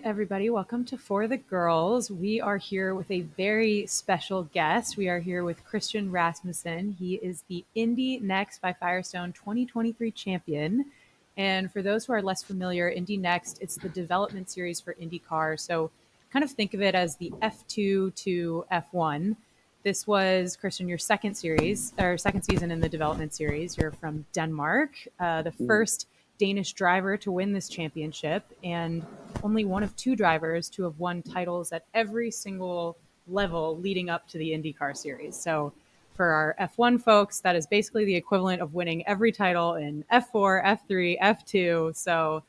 everybody. Welcome to For the Girls. We are here with a very special guest. We are here with Christian Rasmussen. He is the INDY NXT by Firestone 2023 champion. And for those who are less familiar, INDY NXT, it's the development series for IndyCar. So kind of think of it as the F2 to F1. This was, Christian, your second season in the development series. You're from Denmark, the first Danish driver to win this championship, and only one of two drivers to have won titles at every single level leading up to the IndyCar series. So for our F1 folks, that is basically the equivalent of winning every title in F4, F3, F2. So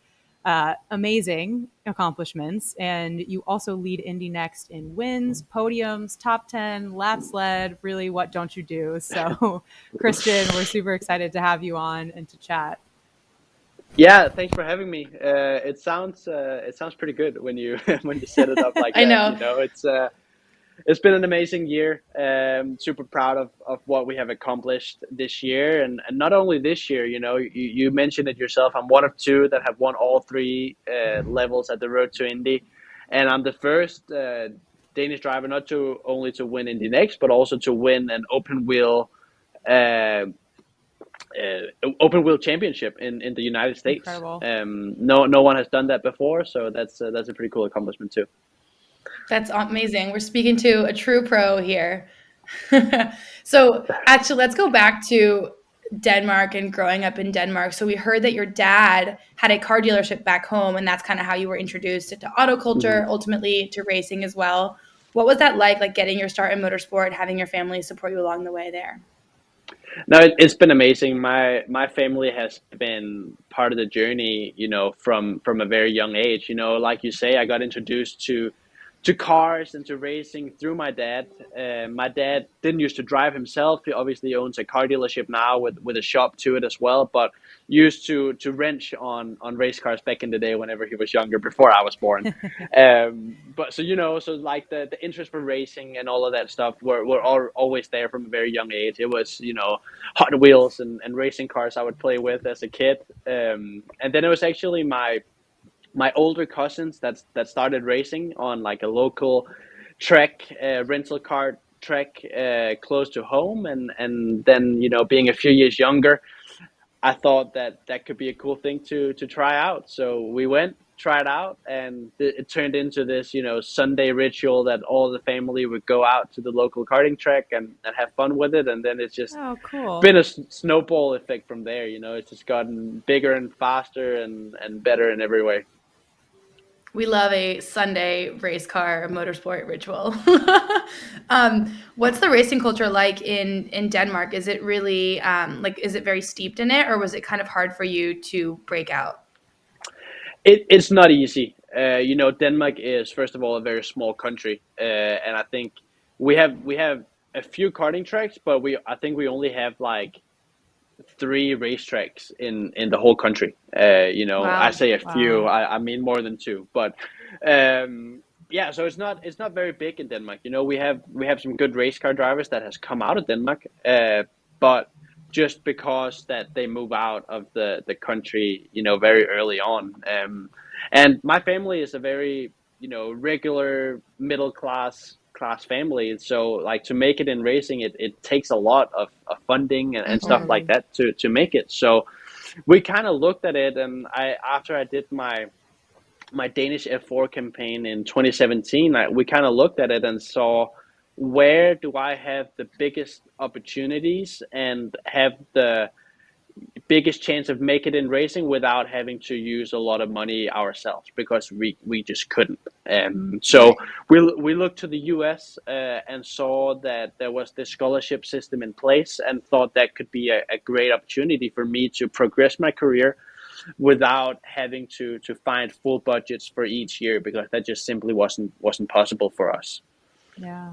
amazing accomplishments. And you also lead Indy NXT in wins, podiums, top 10, laps led. Really, what don't you do? So, Christian, we're super excited to have you on and to chat. Yeah, thanks for having me. It sounds pretty good when you when you set it up like I that. know. It's been an amazing year. Super proud of what we have accomplished this year, and not only this year. You mentioned it yourself. I'm one of two that have won all three levels at the Road to Indy, and I'm the first Danish driver not to only to win Indy NXT, but also to win an Uh, open wheel championship in the United States. Incredible. No one has done that before, so that's a pretty cool accomplishment too. That's amazing. We're speaking to a true pro here. So actually, let's go back to Denmark and growing up in Denmark. So we heard that your dad had a car dealership back home, and that's kind of how you were introduced to auto culture, ultimately to racing as well. What was that like getting your start in motorsport, having your family support you along the way there? No, it's been amazing. My family has been part of the journey, from a very young age. Like you say, I got introduced to cars and to racing through my dad. My dad didn't used to drive himself. He obviously owns a car dealership now with a shop to it as well, but used to wrench on race cars back in the day whenever he was younger, before I was born. But so like the interest for racing and all of that stuff were always there from a very young age. It was, Hot Wheels and racing cars I would play with as a kid. And then it was actually my older cousins that started racing on like a local track, rental car track close to home, and then being a few years younger, I thought that could be a cool thing to try out. So we went, tried out, and it turned into this Sunday ritual that all the family would go out to the local karting track and have fun with it, and then it's just Cool. been a snowball effect from there. It's just gotten bigger and faster and better in every way. We love a Sunday race car motorsport ritual. What's the racing culture like in Denmark? Is it really is it very steeped in it, or was it kind of hard for you to break out? It's not easy. Denmark is, first of all, a very small country, and I think we have a few karting tracks, but I think we only have like three racetracks in the whole country. I Wow. say a few, Wow. I mean more than two, but yeah, so it's not very big in Denmark. We have some good race car drivers that has come out of Denmark, but just because that they move out of the country, very early on. And my family is a very, regular middle class family. And so like to make it in racing, it takes a lot of funding and stuff like that to make it. So we kind of looked at it, and after I did my Danish F4 campaign in 2017, we kind of looked at it and saw, where do I have the biggest opportunities and have the biggest chance of make it in racing without having to use a lot of money ourselves, because we just couldn't. So we looked to the US and saw that there was this scholarship system in place, and thought that could be a great opportunity for me to progress my career without having to find full budgets for each year, because that just simply wasn't possible for us. Yeah.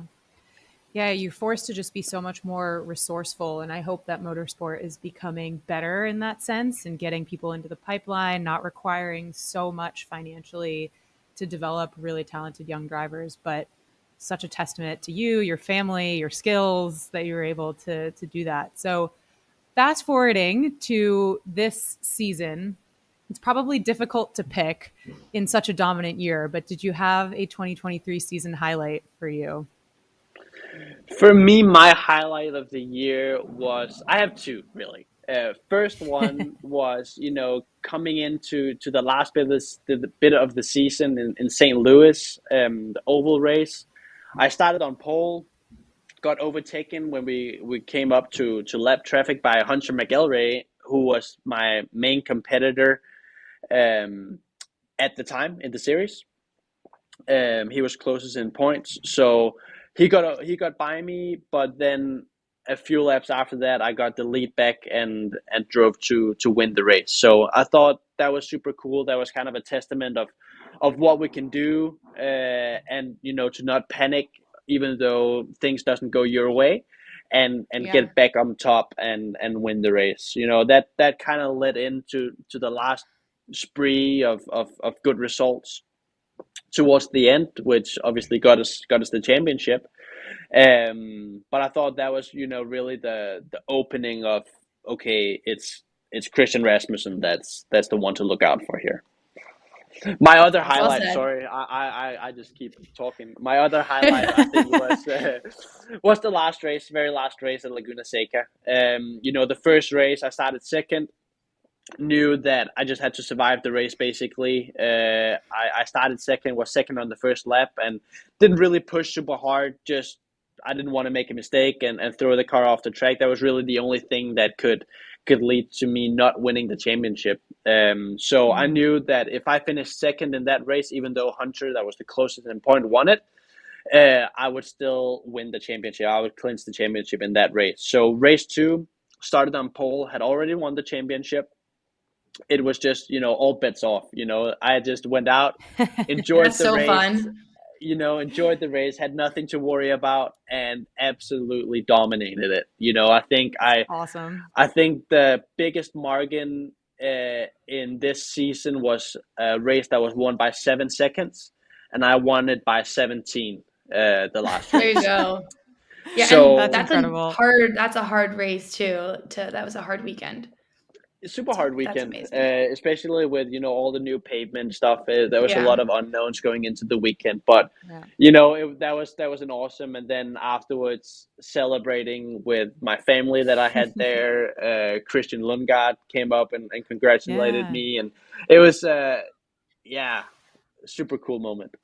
Yeah, you're forced to just be so much more resourceful. And I hope that motorsport is becoming better in that sense and getting people into the pipeline, not requiring so much financially to develop really talented young drivers. But such a testament to you, your family, your skills that you were able to do that. So fast forwarding to this season, it's probably difficult to pick in such a dominant year, but did you have a 2023 season highlight for you? For me, my highlight of the year was, I have two really. First one was, coming into the last bit of the bit of the season in St. Louis, the oval race. I started on pole, got overtaken when we came up to lap traffic by Hunter McElrea, who was my main competitor um, at the time in the series. He was closest in points, so he got by me. But then a few laps after that, I got the lead back and drove to win the race. So I thought that was super cool. That was kind of a testament of what we can do, and to not panic even though things doesn't go your way, and Yeah. get back on top and win the race. That kind of led into the last spree of good results towards the end, which obviously got us the championship. But I thought that was really the opening of, okay, it's Christian Rasmussen that's the one to look out for here. My That's other Well awesome. highlight, said. sorry, I just keep talking. My other highlight, I think, was the last race, very last race at Laguna Seca. The first race I started second, knew that I just had to survive the race basically. I started second, was second on the first lap, and didn't really push super hard. Just I didn't want to make a mistake and throw the car off the track. That was really the only thing that could lead to me not winning the championship. So I Mm. knew that if I finished second in that race, even though Hunter, that was the closest in point, won it, I would still win the championship. I would clinch the championship in that race. So race two, started on pole, had already won the championship. It was just all bets off. I just went out, enjoyed That's the so race, fun. enjoyed the race, had nothing to worry about, and absolutely dominated it. I think That's I awesome. I think the biggest margin in this season was a race that was won by 7 seconds, and I won it by 17. The last There you race. go. Yeah, and That's So incredible. that's a hard race too. That was a hard weekend. super hard That's weekend, amazing. especially with all the new pavement stuff. There was a Yeah. lot of unknowns going into the weekend, but Yeah. that was an awesome. And then afterwards, celebrating with my family that I had there. Christian Lundgaard came up and congratulated Yeah. me, and it was yeah, super cool moment.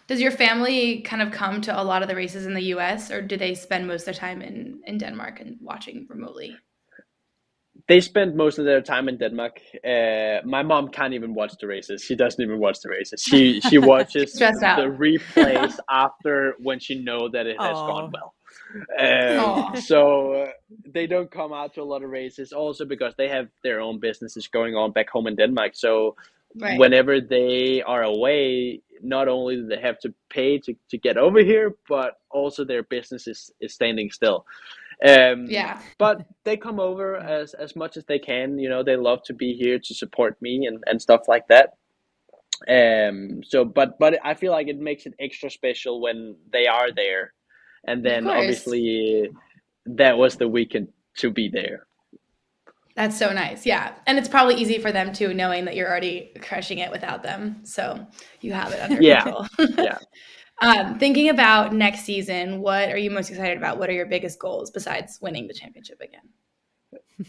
Does your family kind of come to a lot of the races in the US, or do they spend most of their time in Denmark and watching remotely? They spend most of their time in Denmark. My mom can't even watch the races. She doesn't even watch the races. She watches Stressed the out. replays after, when she know that it has gone Oh, well. Oh, So they don't come out to a lot of races. Also because they have their own businesses going on back home in Denmark. So right. whenever they are away, not only do they have to pay to get over here, but also their business is standing still. Yeah. But they come over yeah. as much as they can. They love to be here to support me and stuff like that. So but I feel like it makes it extra special when they are there, and Of then course. obviously that was the weekend to be there. That's so nice. Yeah. And it's probably easy for them too, knowing that you're already crushing it without them. So you have it under Yeah, control. yeah. Thinking about next season, what are you most excited about? What are your biggest goals besides winning the championship again?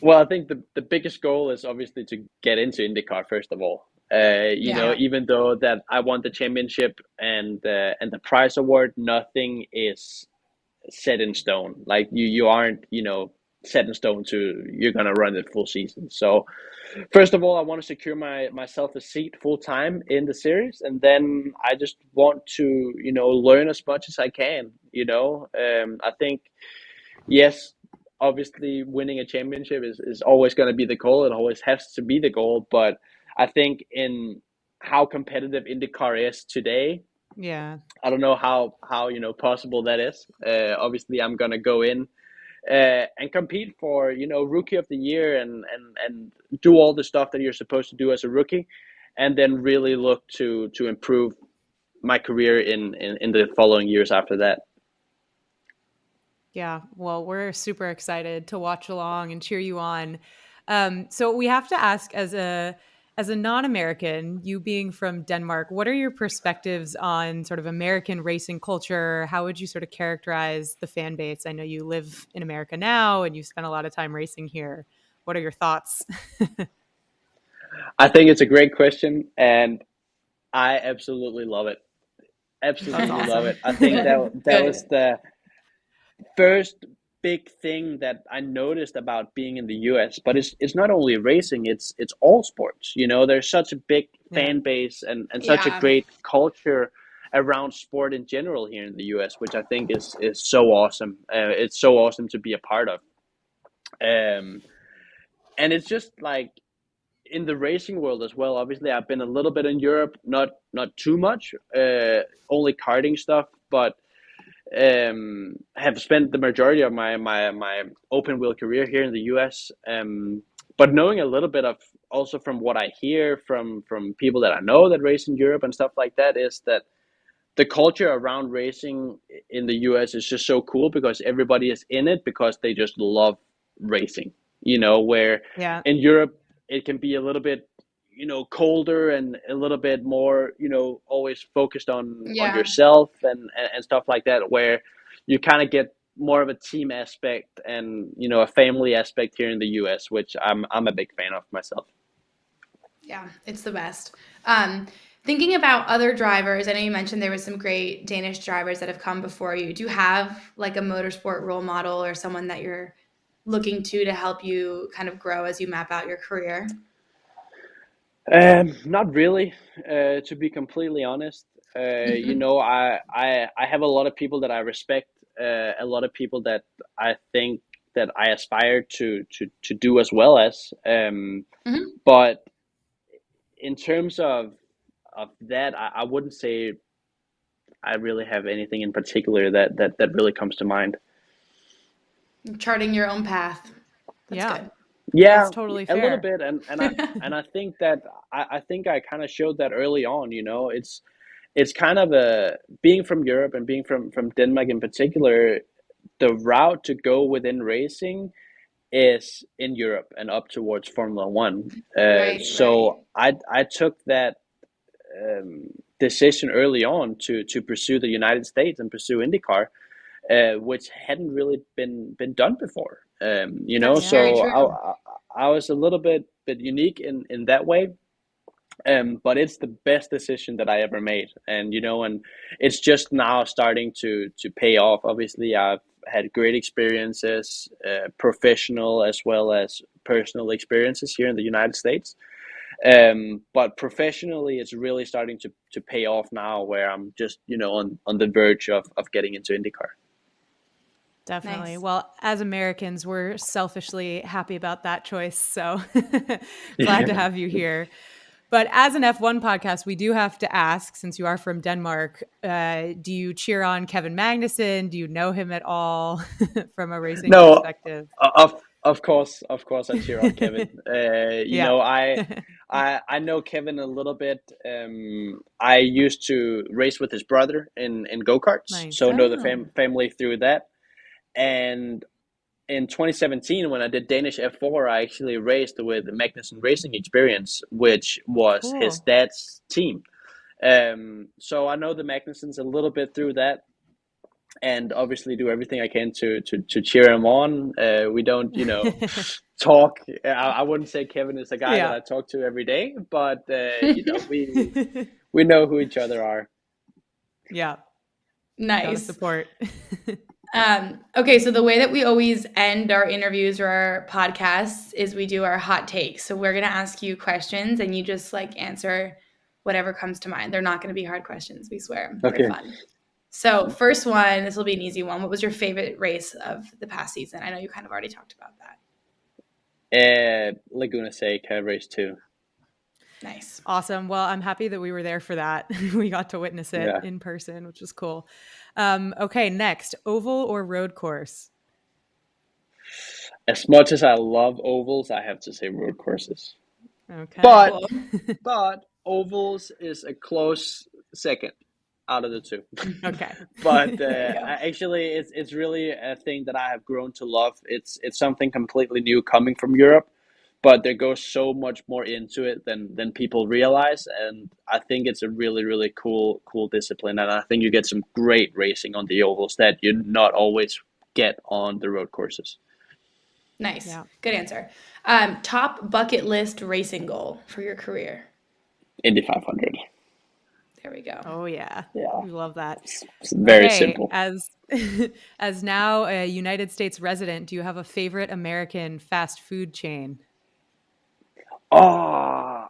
Well, I think the biggest goal is obviously to get into IndyCar first of all. Yeah. Yeah. Even though that I won the championship and the prize award, nothing is set in stone. Like you aren't set in stone to you're gonna run it full season. So first of all, I want to secure myself a seat full time in the series, and then I just want to learn as much as I can. I think, yes, obviously winning a championship is always going to be the goal. It always has to be the goal. But I think in how competitive IndyCar is today, Yeah. I don't know how possible that is. Obviously, I'm gonna go in and compete for rookie of the year and do all the stuff that you're supposed to do as a rookie, and then really look to improve my career in the following years after that. Yeah, well, we're super excited to watch along and cheer you on. So we have to ask, as a non-American, you being from Denmark, what are your perspectives on sort of American racing culture? How would you sort of characterize the fan base? I know you live in America now and you spend a lot of time racing here. What are your thoughts? I think it's a great question, and I absolutely love it. That's Absolutely love awesome. it. I think that was Good. the first big thing that I noticed about being in the US. But it's not only racing; it's all sports. You know, there's such a big Yeah. fan base and such a Yeah. great culture around sport in general here in the US, which I think is so awesome. It's so awesome to be a part of. Um, and it's just like in the racing world as well. Obviously, I've been a little bit in Europe, not too much, only karting stuff, but have spent the majority of my open wheel career here in the US. But knowing a little bit of also from what I hear from people that I know that race in Europe and stuff like that is that the culture around racing in the US is just so cool because everybody is in it because they just love racing. You know, where Yeah. in Europe it can be a little bit, colder and a little bit more, always focused on Yeah. yourself and stuff like that, where you kind of get more of a team aspect and, a family aspect here in the US, which I'm a big fan of myself. Yeah, it's the best. Thinking about other drivers, I know you mentioned there was some great Danish drivers that have come before you. Do you have like a motorsport role model or someone that you're looking to help you kind of grow as you map out your career? Not really, to be completely honest. I have a lot of people that I respect, a lot of people that I think that I aspire to do as well as. Mhm. But in terms of that, I wouldn't say I really have anything in particular that really comes to mind. Charting your own path. That's Yeah. good. That's Yeah, totally a little fair. bit, and I think that I think I kind of showed that early on. It's kind of a being from Europe and being from Denmark in particular. The route to go within racing is in Europe and up towards Formula One. Right, right. So I took that um, decision early on to pursue the United States and pursue IndyCar, which hadn't really been done before. That's very So true. I was a little bit unique in that way. But it's the best decision that I ever made, and it's just now starting to pay off. Obviously, I've had great experiences, professional as well as personal experiences here in the United States. But professionally, it's really starting to pay off now, where I'm just on the verge of getting into IndyCar. Definitely. Nice. Well, as Americans, we're selfishly happy about that choice. So glad to Yeah. have you here. But as an F1 podcast, we do have to ask, since you are from Denmark, do you cheer on Kevin Magnussen? Do you know him at all from a racing No, perspective? of course, I cheer on Kevin. Yeah. I know Kevin a little bit. I used to race with his brother in go-karts, so Nice. know the Oh, family through that. And in 2017, when I did Danish F4, I actually raced with Magnussen Racing Experience, which was his Cool. dad's team. So I know the Magnussens a little bit through that, and obviously do everything I can to cheer him on. We don't, talk. I wouldn't say Kevin is a guy that Yeah. I talk to every day, but we know who each other are. Yeah. Gotta nice. support. Okay, so the way that we always end our interviews or our podcasts is we do our hot takes. So we're gonna ask you questions and you just like answer whatever comes to mind. They're not gonna be hard questions, we swear. They're Okay. fun. So first one, this will be an easy one. What was your favorite race of the past season? I know you kind of already talked about that. Laguna Seca race 2. Nice. Awesome. Well, I'm happy that we were there for that. We got to witness it Yeah. in person, which was cool. Okay, next, oval or road course? As much as I love ovals, I have to say road courses. Okay. But Cool. but ovals is a close second out of the two. Okay. But There you go. actually, it's really a thing that I have grown to love. It's something completely new coming from Europe, but there goes so much more into it than people realize, and I think it's a really really cool discipline, and I think you get some great racing on the ovals that you not always get on the road courses. Nice. Yeah. Good answer. Top bucket list racing goal for your career. Indy 500. There we go. Oh yeah. Yeah, We love that. it's very Okay, simple. as now a United States resident, do you have a favorite American fast food chain? Oh,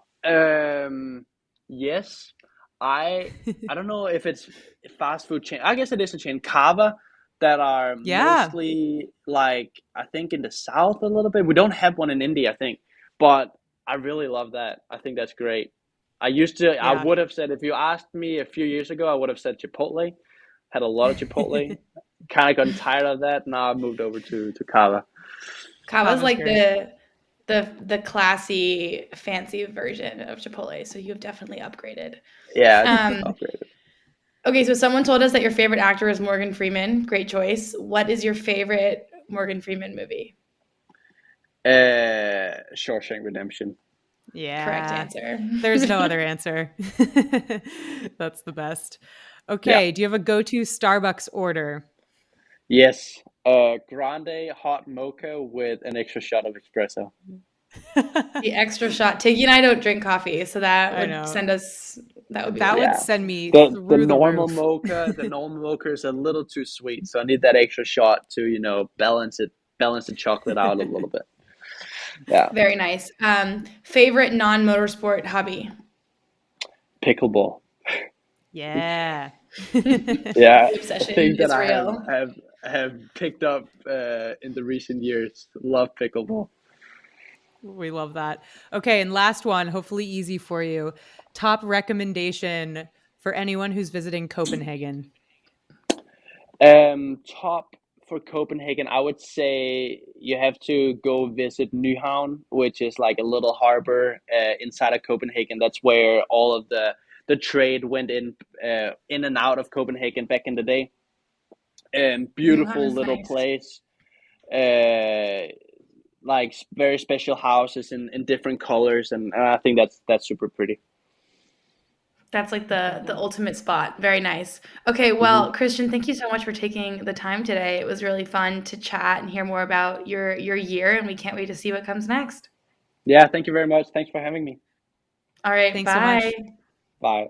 yes. I don't know if it's a fast food chain. I guess it is a chain. Cava, that are Yeah. mostly like I think in the south a little bit. We don't have one in India, I think, but I really love that. I think that's great. I Yeah. would have said if you asked me a few years ago, I would have said Chipotle. Had a lot of Chipotle. Kind of gotten tired of that. Now I moved over to Cava. Kava's Kava's like great. the classy, fancy version of Chipotle, so you've definitely upgraded. Yeah, it's Um, upgraded. okay, so someone told us that your favorite actor is Morgan Freeman. Great choice. What is your favorite Morgan Freeman movie? Shawshank Redemption. Correct Yeah. answer. There's no other answer. That's the best. Yeah. Okay, do you have a go-to Starbucks order? Yes. Grande hot mocha with an extra shot of espresso. The extra shot. Tiggy and I don't drink coffee, so that I would know. send us. That would be That would wild. Yeah. send me The through the normal roof. mocha, is a little too sweet, so I need that extra shot to, balance the chocolate out a little bit. Yeah. Very nice. Favorite non-motorsport hobby? Pickleball. Yeah. Yeah. The A obsession thing that is I real. have picked up in the recent years. Love pickleball. We love that. Okay, and last one, hopefully easy for you. Top recommendation for anyone who's visiting Copenhagen. Top for Copenhagen, I would say you have to go visit Nyhavn, which is like a little harbor inside of Copenhagen. That's where all of the trade went in and out of Copenhagen back in the day. Newham Beautiful is little nice. place. Like very special houses in different colors, and I think that's super pretty. That's like the ultimate spot. Very nice. Okay, Hmm. well, Christian, thank you so much for taking the time today. It was really fun to chat and hear more about your year, and we can't wait to see what comes next. Yeah, thank you very much. Thanks for having me. All right, Thanks so much. bye. Bye.